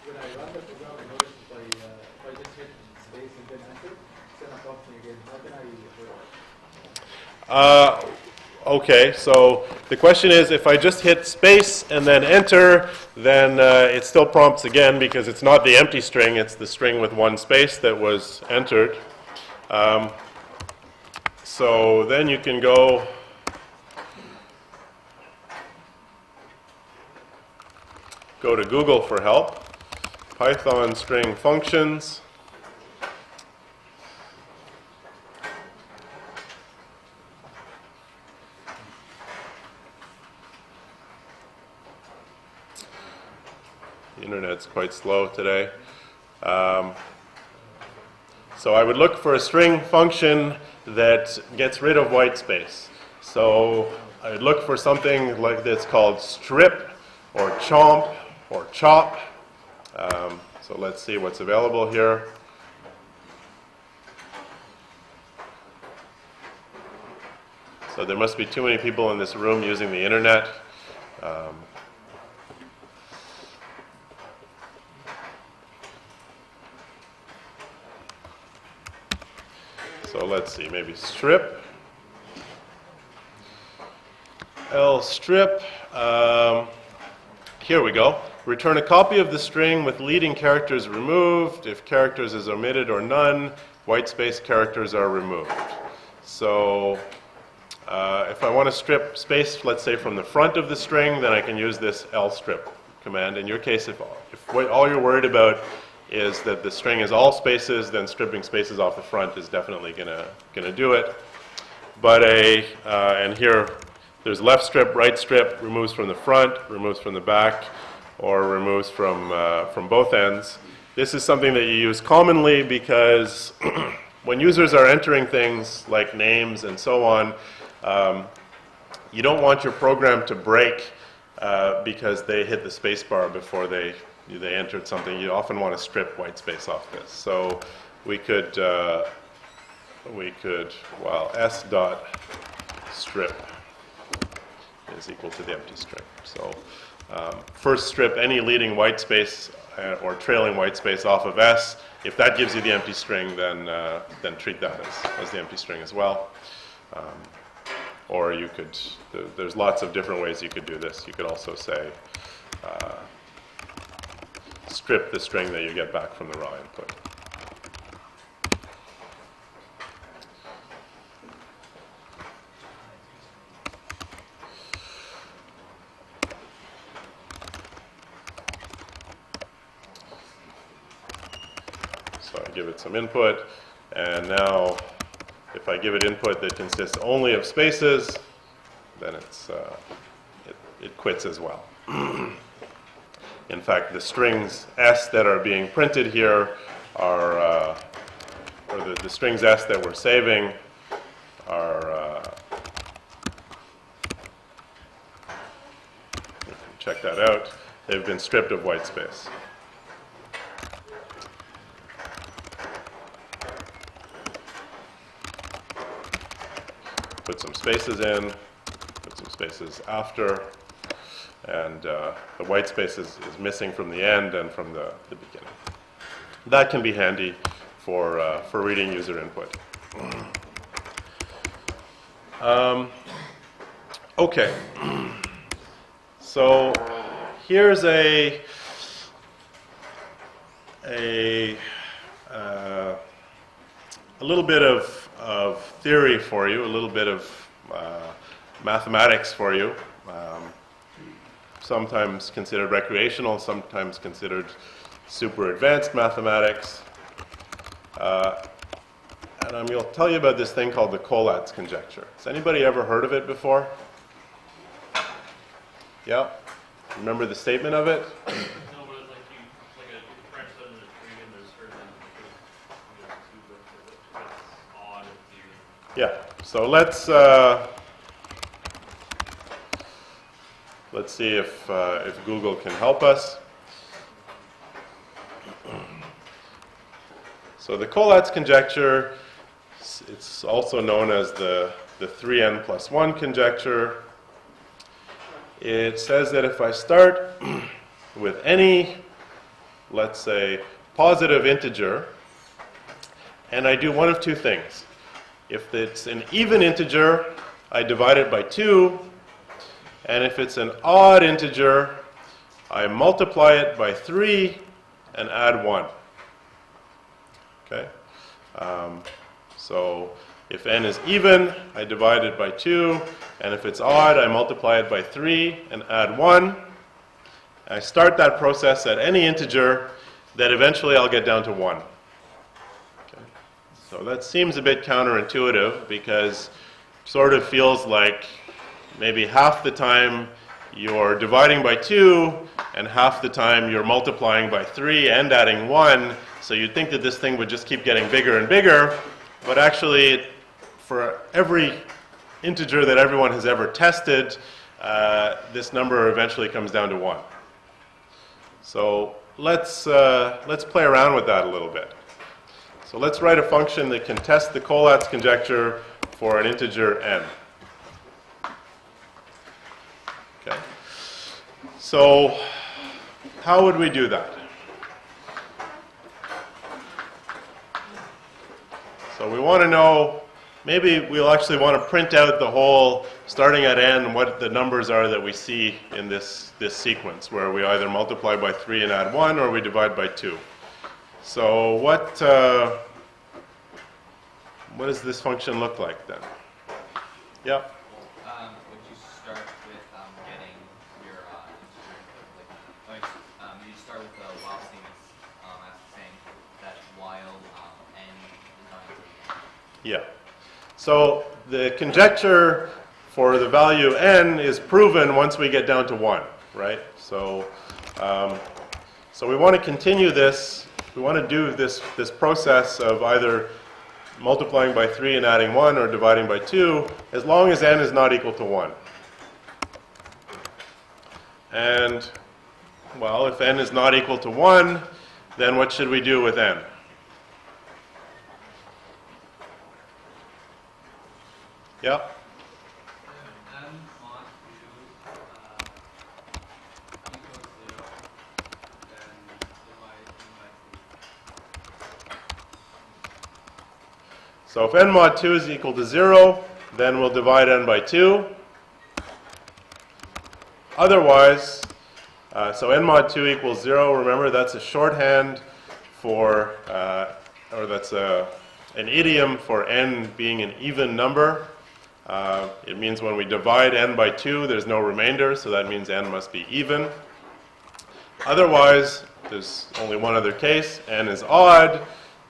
When I run the program, I notice if I just hit space and then enter, it's gonna prompt me again. How can I avoid that? Okay, so the question is, if I just hit space and then enter, then it still prompts again because it's not the empty string, it's the string with one space that was entered. So then you can go to Google for help. Python string functions. The internet's quite slow today. So I would look for a string function that gets rid of white space. So I would look for something like this called strip or chomp or chop. So let's see what's available here. So there must be too many people in this room using the internet. So let's see, maybe strip. L strip. Here we go. Return a copy of the string with leading characters removed. If characters is omitted or none, white space characters are removed. So if I want to strip space, let's say from the front of the string, then I can use this lstrip command. In your case, if all you're worried about is that the string is all spaces, then stripping spaces off the front is definitely gonna do it. But and here there's left strip, right strip, removes from the front, removes from the back, or removes from both ends. This is something that you use commonly because when users are entering things like names and so on, you don't want your program to break because they hit the space bar before they entered something. You often want to strip white space off this. So we could well, s dot strip is equal to the empty string. So first strip any leading white space or trailing white space off of s. If that gives you the empty string, then treat that as the empty string as well. Or you could, there's lots of different ways you could do this. You could also say strip the string that you get back from the raw input. So I give it some input, and now if I give it input that consists only of spaces, then it quits as well. In fact, the strings s that are being printed here are, or the strings s that we're saving are, you can check that out, they've been stripped of white space. Put some spaces in, put some spaces after, and the white space is missing from the end and from the beginning. That can be handy for reading user input. Okay, so here's a little bit of theory for you, a little bit of mathematics for you. Sometimes considered recreational, sometimes considered super advanced mathematics. And I'm going to tell you about this thing called the collatz conjecture. Has anybody ever heard of it before? Yeah? Remember the statement of it? No, but it's like a branch out in the tree and there's certain two bits that's odd if you... Yeah. So let's see if Google can help us. So the collatz conjecture, it's also known as the 3n plus 1 conjecture. It says that if I start with any, let's say, positive integer, and I do one of two things. If it's an even integer, I divide it by 2, and if it's an odd integer, I multiply it by 3 and add 1. Okay? So if n is even, I divide it by 2, and if it's odd, I multiply it by 3 and add 1. I start that process at any integer, that eventually I'll get down to 1. Okay? So that seems a bit counterintuitive, because it sort of feels like maybe half the time you're dividing by 2, and half the time you're multiplying by 3 and adding 1, so you'd think that this thing would just keep getting bigger and bigger, but actually, for every integer that everyone has ever tested, this number eventually comes down to 1. So let's play around with that a little bit. So let's write a function that can test the collatz conjecture for an integer n. Okay. So how would we do that? So we want to know, maybe we'll actually want to print out the whole, starting at n, what the numbers are that we see in this sequence, where we either multiply by 3 and add 1, or we divide by 2. So what does this function look like then? Yeah? Would you start with getting your integer, you start with the while statements as saying that while n is not equal to 1. Yeah. So the conjecture for the value n is proven once we get down to 1, right? So, so we want to continue this. We want to do this process of either multiplying by 3 and adding 1 or dividing by 2 as long as n is not equal to 1. And, well, if n is not equal to 1, then what should we do with n? Yeah? M mod 2 equals 0, then divide by 2. So if n mod 2 is equal to 0, then we'll divide n by 2. Otherwise, so n mod 2 equals 0, remember that's a shorthand for, or that's an idiom for n being an even number. It means when we divide n by 2, there's no remainder, so that means n must be even. Otherwise, there's only one other case, n is odd,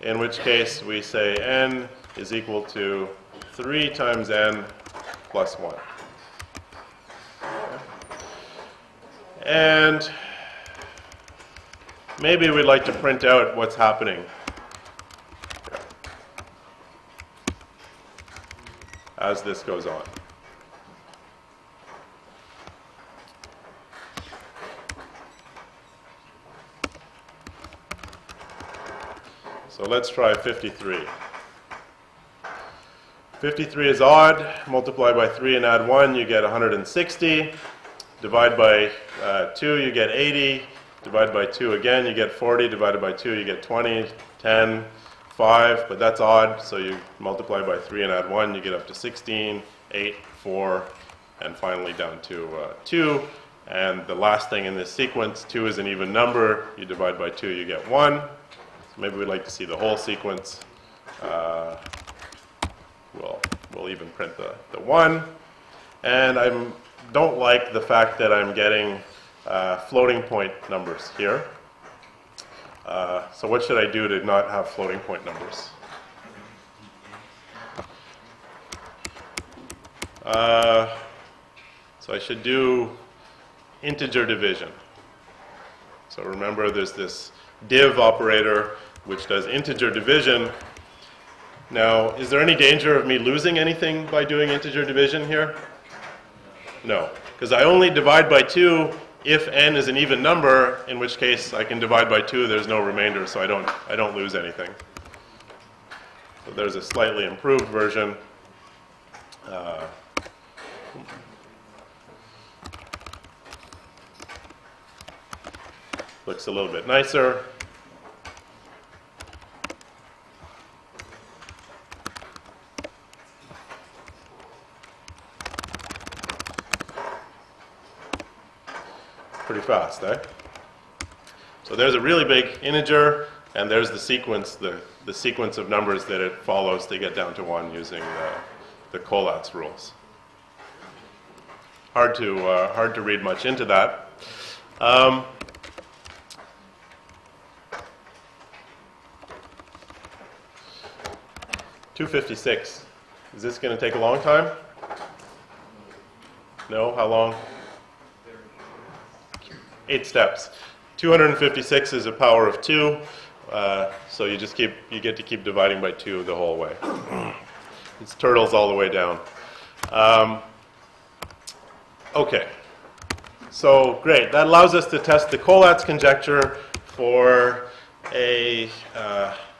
in which case we say n is equal to 3 times n plus 1. And maybe we'd like to print out what's happening as this goes on. So let's try 53. 53 is odd. Multiply by 3 and add 1, you get 160. Divide by 2, you get 80. Divide by 2 again, you get 40. Divided by 2, you get 20, 10, 5. But that's odd, so you multiply by 3 and add 1, you get up to 16, 8, 4, and finally down to 2. And the last thing in this sequence, 2 is an even number. You divide by 2, you get 1. So maybe we'd like to see the whole sequence. We'll even print the 1. And I don't like the fact that I'm getting floating point numbers here. So what should I do to not have floating point numbers? So I should do integer division. So remember there's this div operator which does integer division. Now, is there any danger of me losing anything by doing integer division here? No, because I only divide by 2 if n is an even number, in which case I can divide by 2, there's no remainder, so I don't lose anything. So there's a slightly improved version. Looks a little bit nicer. Pretty fast, eh? So there's a really big integer, and there's the sequence, the sequence of numbers that it follows to get down to 1 using the collatz rules. Hard to read much into that. 256. Is this going to take a long time? No? How long? 8 steps. 256 is a power of 2, so you get to keep dividing by 2 the whole way. It's turtles all the way down. Okay, so great. That allows us to test the collatz conjecture for a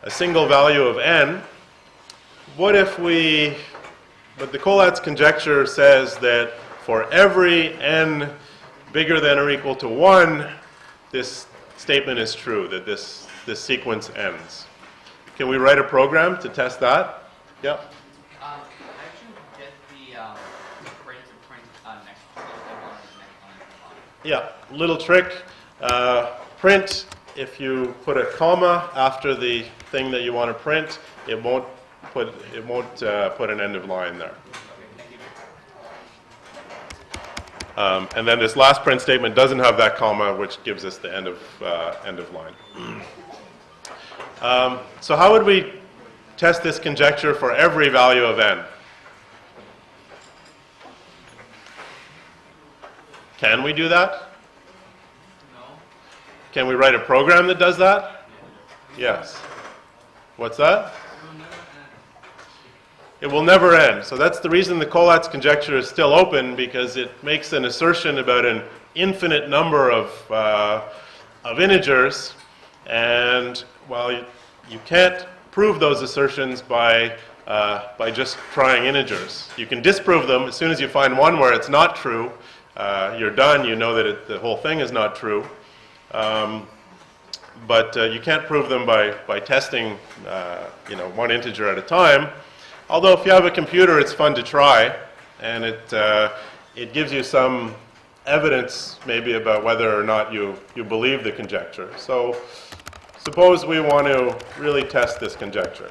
single value of n, what if we, but the collatz conjecture says that for every n bigger than or equal to 1, this statement is true, that this sequence ends. Can we write a program to test that? Yeah. I actually get the print to print next line. Yeah, little trick. Print, if you put a comma after the thing that you want to print, it won't put an end of line there. And then this last print statement doesn't have that comma, which gives us the end of line. So how would we test this conjecture for every value of n? Can we do that? No. Can we write a program that does that? Yes. What's that? It will never end. So that's the reason the collatz conjecture is still open, because it makes an assertion about an infinite number of integers, and while you can't prove those assertions by just trying integers. You can disprove them as soon as you find one where it's not true. You're done. You know that the whole thing is not true. But you can't prove them by testing, one integer at a time. Although if you have a computer, it's fun to try, and it gives you some evidence maybe about whether or not you believe the conjecture. So suppose we want to really test this conjecture.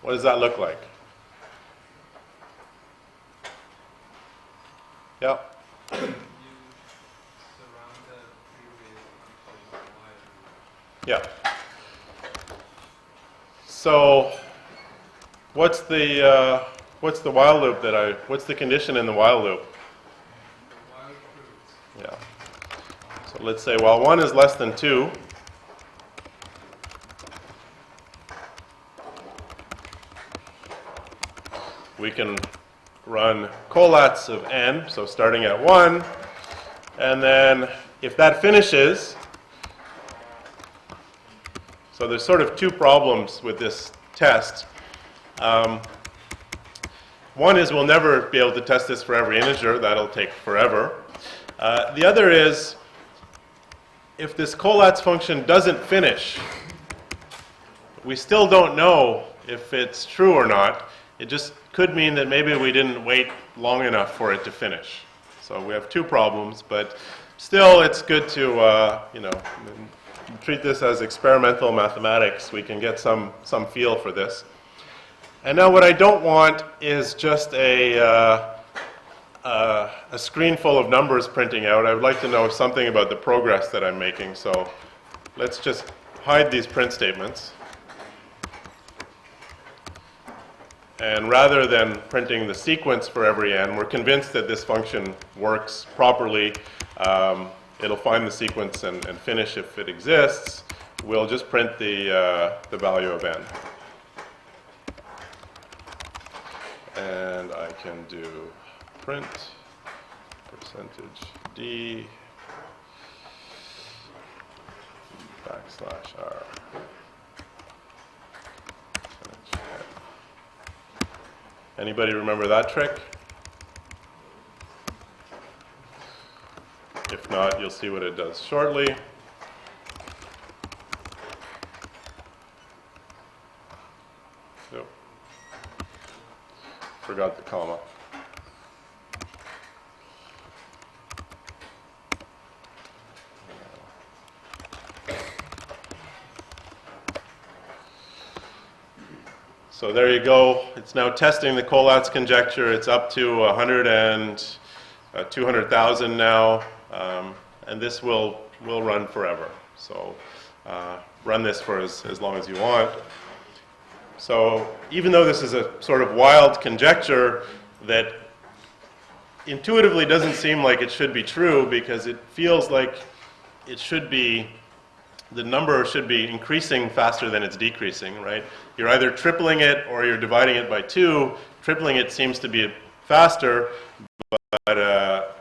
What does that look like? Yeah. Yeah. So what's the while loop what's the condition in the while loop? Yeah. So let's say while 1 is less than 2, we can run collatz of n, so starting at 1, and then if that finishes, so there's sort of two problems with this test. One is we'll never be able to test this for every integer. That'll take forever. The other is, if this collatz function doesn't finish, we still don't know if it's true or not. It just could mean that maybe we didn't wait long enough for it to finish. So we have two problems, but still it's good to treat this as experimental mathematics. We can get some feel for this. And now what I don't want is just a screen full of numbers printing out. I would like to know something about the progress that I'm making. So let's just hide these print statements. And rather than printing the sequence for every n, we're convinced that this function works properly. It'll find the sequence and finish if it exists. We'll just print the value of n. And I can do print %d \r. Anybody remember that trick? If not, you'll see what it does shortly. Nope. Forgot the comma. So there you go. It's now testing the collatz conjecture. It's up to 200,000 now, and this will run forever. So run this for as long as you want. So even though this is a sort of wild conjecture that intuitively doesn't seem like it should be true, because it feels like it should be, the number should be increasing faster than it's decreasing, right? You're either tripling it or you're dividing it by 2. Tripling it seems to be faster, but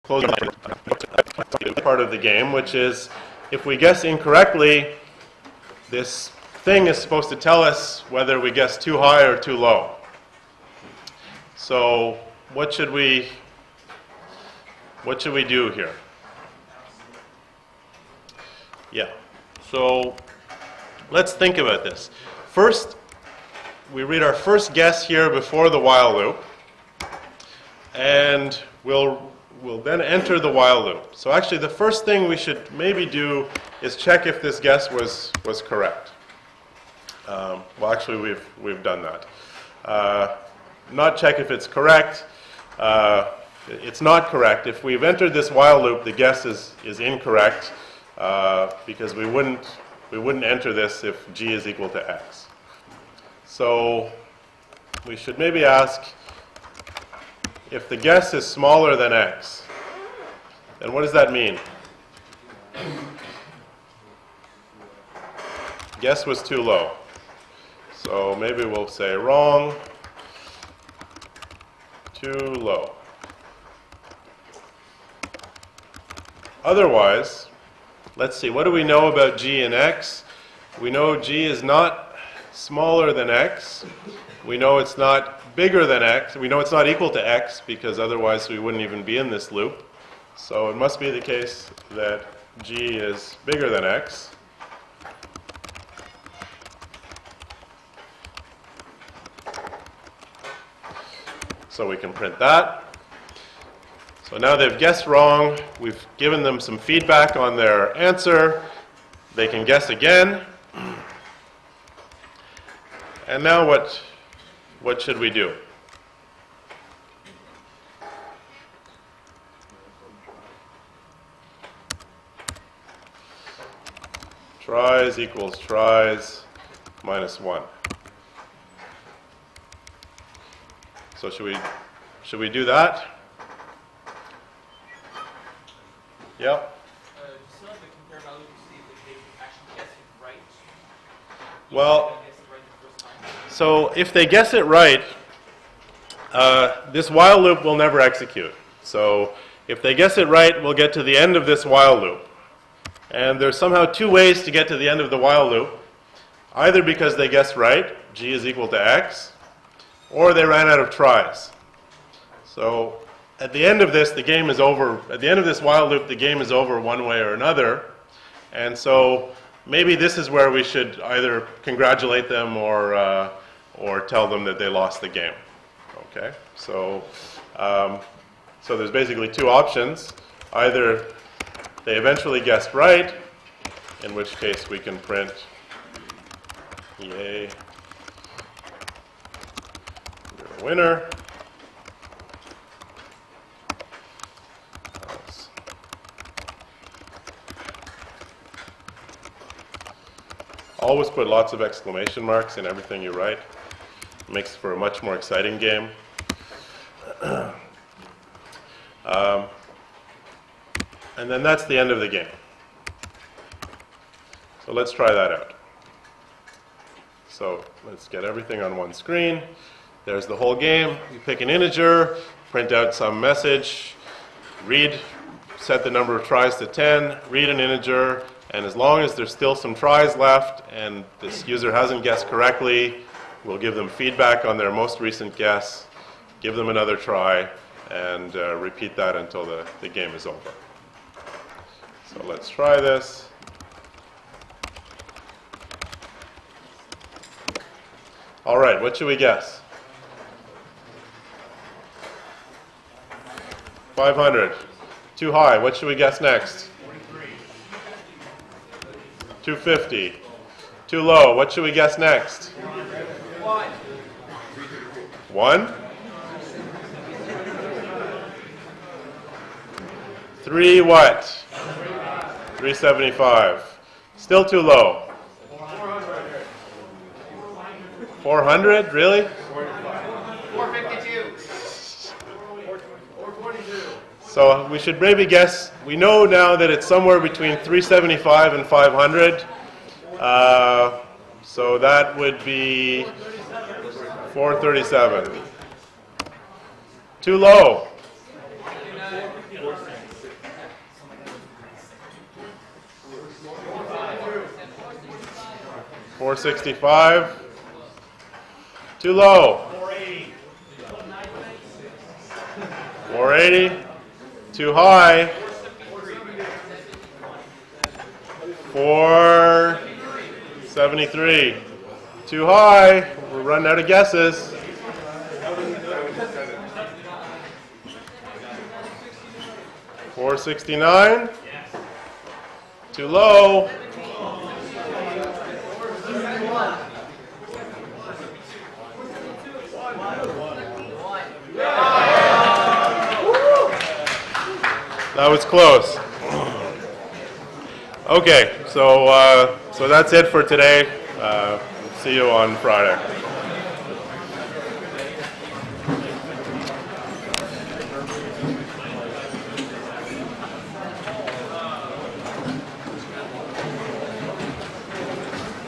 part of the game, which is if we guess incorrectly, this thing is supposed to tell us whether we guess too high or too low. So what should we do here? Yeah. So let's think about this. First, we read our first guess here before the while loop, and we'll then enter the while loop. So actually the first thing we should maybe do is check if this guess was correct. Well, actually we've done that. Not check if it's correct. It's not correct. If we've entered this while loop, the guess is incorrect because we wouldn't enter this if g is equal to x. So we should maybe ask, if the guess is smaller than x, then what does that mean? Guess was too low. So maybe we'll say wrong, too low. Otherwise, let's see, what do we know about g and x? We know g is not smaller than x. We know it's not bigger than x. We know it's not equal to x because otherwise we wouldn't even be in this loop. So it must be the case that g is bigger than x. So we can print that. So now they've guessed wrong. We've given them some feedback on their answer. They can guess again. And now what should we do? Tries equals tries minus 1. So should we do that? Yep. Just so the compare value to see if they actually guess it right. Well, so if they guess it right, this while loop will never execute. So if they guess it right, we'll get to the end of this while loop. And there's somehow two ways to get to the end of the while loop. Either because they guessed right, g is equal to x, or they ran out of tries. So at the end of this, the game is over. At the end of this while loop, the game is over one way or another. And so maybe this is where we should either congratulate them or tell them that they lost the game. Okay? So there's basically two options. Either they eventually guessed right, in which case we can print yay, you're a winner. Always put lots of exclamation marks in everything you write. It makes for a much more exciting game. And then that's the end of the game. So let's try that out. So let's get everything on one screen. There's the whole game. You pick an integer, print out some message, read, set the number of tries to 10, read an integer, and as long as there's still some tries left and this user hasn't guessed correctly, we'll give them feedback on their most recent guess, give them another try, and repeat that until the game is over. So let's try this. All right, what should we guess? 500. Too high. What should we guess next? 250. Too low. What should we guess next? 1? 3 what? 375. Still too low. 400? Really? 452. So we should maybe guess, we know now that it's somewhere between 375 and 500. So that would be 437. Too low. 465. Too low. 480. Too high. 473. Too high. We're running out of guesses. 469. Too low. 1. That was close. Okay, so that's it for today. See you on Friday.